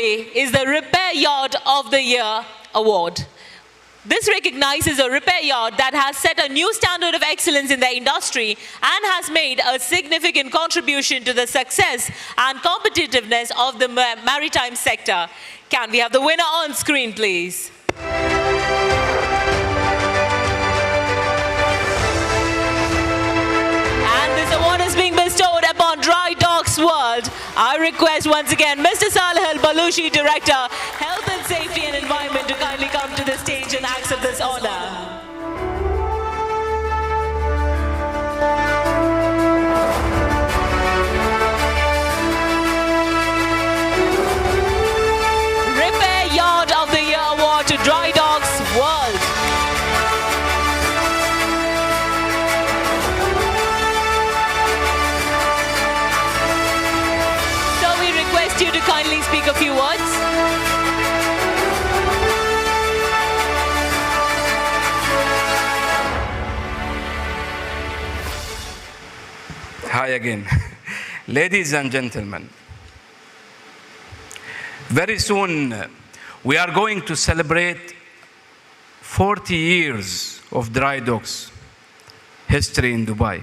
today is the Repair Yard of the Year award. This recognizes a repair yard that has set a new standard of excellence in the industry and has made a significant contribution to the success and competitiveness of the maritime sector. Can we have the winner on screen, please? And this award is being bestowed upon Drydocks World. I request once again Mr. Saleh Al-Balushi, Director, Health and Safety and Environment, to kindly come to the stage and accept this honor. Repair Yard of the Year award to Drydocks World. So we request you to kindly speak a few words. Hi again. Ladies and gentlemen, very soon we are going to celebrate 40 years of Drydocks history in Dubai.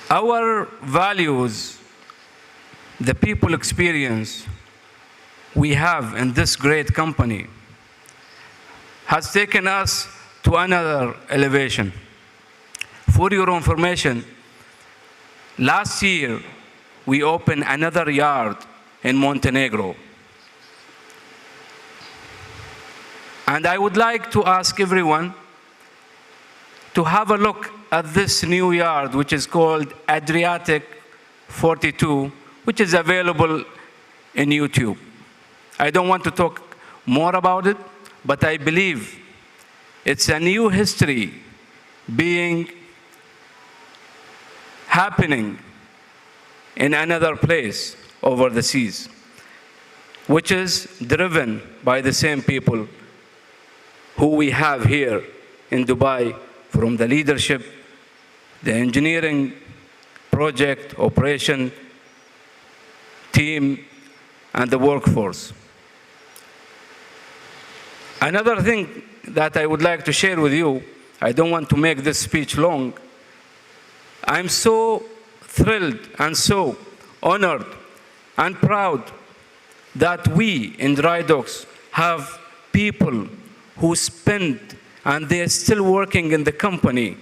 Our values, the people experience we have in this great company has taken us to another elevation. For your information, last year we opened another yard in Montenegro. And I would like to ask everyone to have a look at this new yard, which is called Adriatic 42, which is available in YouTube. I don't want to talk more about it, but I believe it's a new history happening in another place over the seas, which is driven by the same people who we have here in Dubai, from the leadership, the engineering, project, operation, team, and the workforce. Another thing that I would like to share with you, I don't want to make this speech long. I'm so thrilled and so honored and proud that we in Drydocks have people who spend, and they're still working in the company.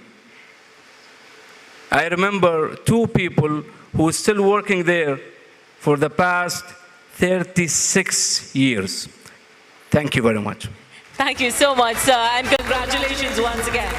I remember 2 people who are still working there for the past 36 years. Thank you very much. Thank you so much, sir, and congratulations once again.